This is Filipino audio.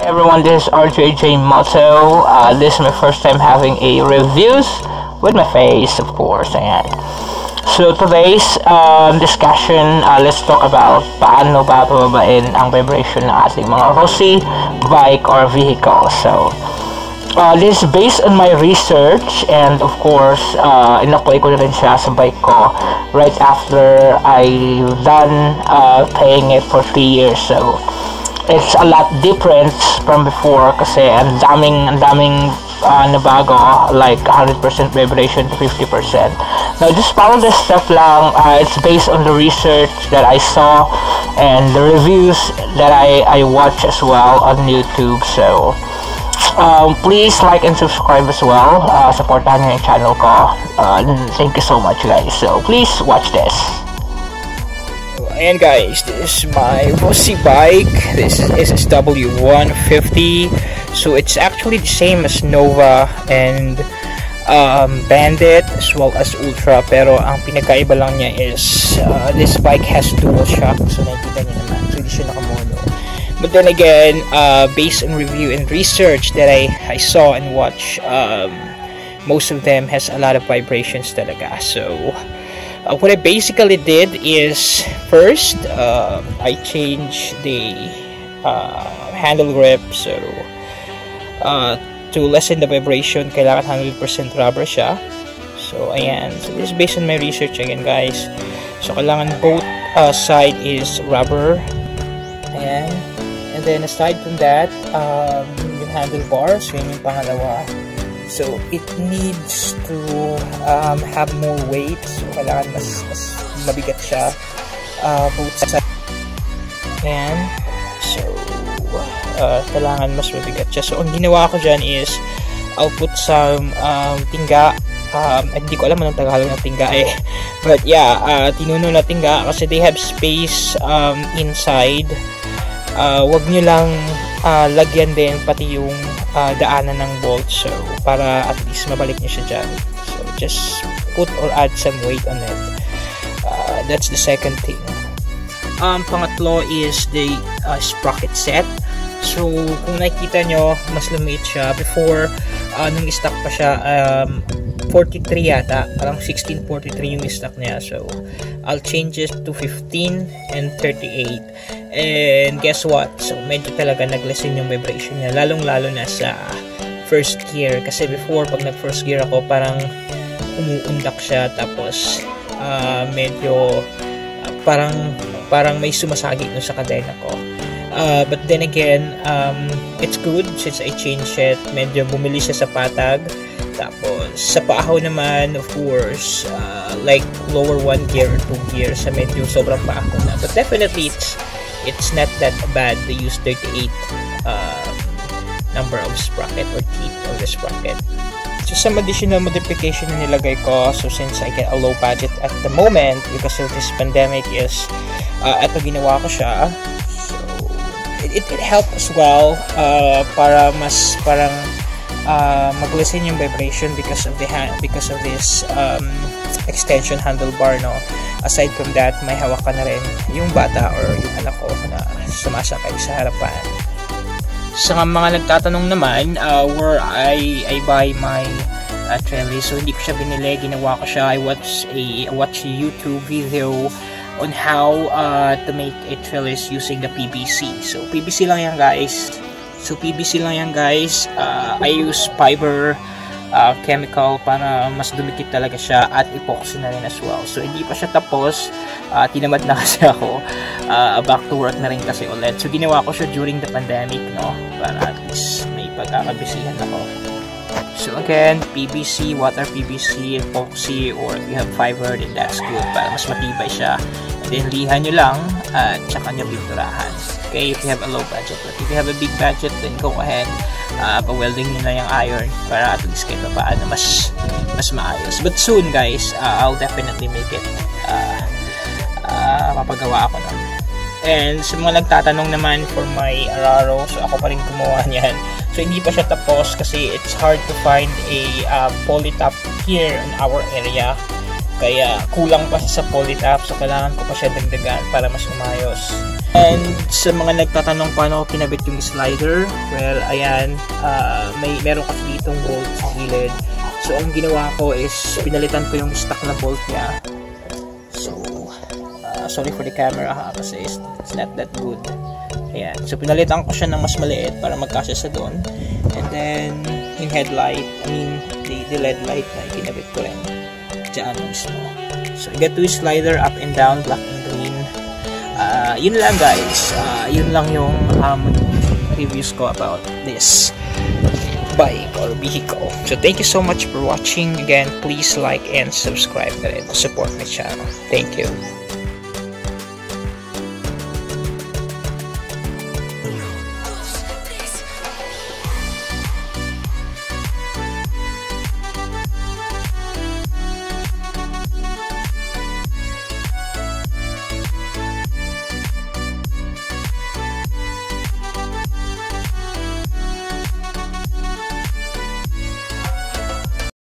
Everyone, this is RJJ Moto. This is my first time having a reviews with my face, of course. And so today's discussion, let's talk about paano ba pababain ang vibration ng ating mga ROSI bike or vehicle. So this is based on my research, and of course in-apply ko na rin siya sa bike ko right after I done paying it for 3 years. So it's a lot different from before kasi ang daming nabago, like 100% vibration to 50%. Now just follow this step lang. It's based on the research that I saw and the reviews that I watch as well on YouTube. So please like and subscribe as well. Supportahan nyo yung channel ko. Thank you so much, guys. So please watch this. And guys, this is my ROSI bike. This is SSW 150. So it's actually the same as Nova and Bandit as well as Ultra, pero ang pinakaiba lang niya is this bike has dual shock. So nakikita niyo naman, so hindi siya nakamono. But then again, based on review and research that I saw and watched, most of them has a lot of vibrations talaga. So what I basically did is, first I changed the handle grip. So to lessen the vibration, kailangan 100% rubber siya. So ayan, so this is based on my research again, guys. So kailangan both side is rubber. Ayan. And then aside from that, yung handlebars, yun yung pangalawa. So it needs to have more weight. So kailangan mas mabigat siya, both sides. And so kailangan mas mabigat siya. So ang ginawa ko dyan is I'll put some tingga. Hindi ko alam anong Tagalog ng tingga eh. But yeah, tinuno na tingga kasi they have space inside. Wag nyo lang lagyan din pati yung daanan ng bolt, so para at least mabalik nyo siya dyan. So just put or add some weight on it. That's the second thing. Pangatlo is the sprocket set. So kung nakikita nyo, mas lumiit siya. Before, nung stock pa siya, 43 yata, parang 1643 yung stock niya. So I'll change it to 15 and 38. And guess what? So medyo talaga nag-lessen yung vibration niya, lalong-lalo na sa first gear. Kasi before, pag nag-first gear ako, parang umuundak siya, tapos medyo parang may sumasagi no sa kadena ko. But then again, it's good since I changed it. Medyo bumili siya sa patag. Tapos sa paahaw naman, of course, like lower 1 gear or 2 gear, sa medyo sobrang paahaw na. But definitely it's not that bad to use 38 number of sprocket or teeth of the sprocket. So some additional modification na nilagay ko. So since I get a low budget at the moment because of this pandemic is eto ginawa ko siya. So it helped as well para mas parang mag-lessen yung vibration because of this extension handlebar, no. Aside from that, may hawak ka na rin yung bata or yung anak ko na sumasakay sa harapan. Sa mga nagtatanong naman where I buy my trellis, so hindi ko siya binili, ginawa ko siya. I watched a YouTube video on how to make a trellis using the PVC. So PVC lang yan, guys. I use fiber chemical para mas dumikit talaga siya, at epoxy na rin as well. So hindi pa siya tapos, tinamad na kasi ako, back to work na rin kasi ulit. So ginawa ko siya during the pandemic, no, para at least may pagkakabisihan ako. So again, PVC, water PVC, epoxy, or if you have fiber, then that's good para mas matibay siya. And then lihan nyo lang at tsaka nyo pinturahan. Okay, if you have a low budget. But if you have a big budget, then go ahead, pa-welding nyo na yung iron para at least kahit paano mas maayos. But soon, guys, I'll definitely make it. Mapagawa ako nun. And sa mga nagtatanong naman for my Araro, so ako pa rin gumawa niyan. So hindi pa siya tapos kasi it's hard to find a poly top here in our area. Kaya kulang pa siya sa poly top, so kailangan ko pa siya dagdagan para mas umayos. And sa mga nagtatanong paano ko kinabit yung slider, well, ayan, meron kasi ditong bolt sa gilid. So, ang ginawa ko is pinalitan ko yung stock na bolt niya. So, sorry for the camera ha, kasi it's not that good. Ayan, so pinalitan ko siya ng mas maliit para magkasya sa doon. And then, yung headlight, the LED light na ikinabit ko rin dyan mismo. So, I got 2 slider up and down, black and green. Yun lang guys, yun lang yung reviews ko about this bike or vehicle. So, thank you so much for watching. Again, please like and subscribe to support my channel. Thank you.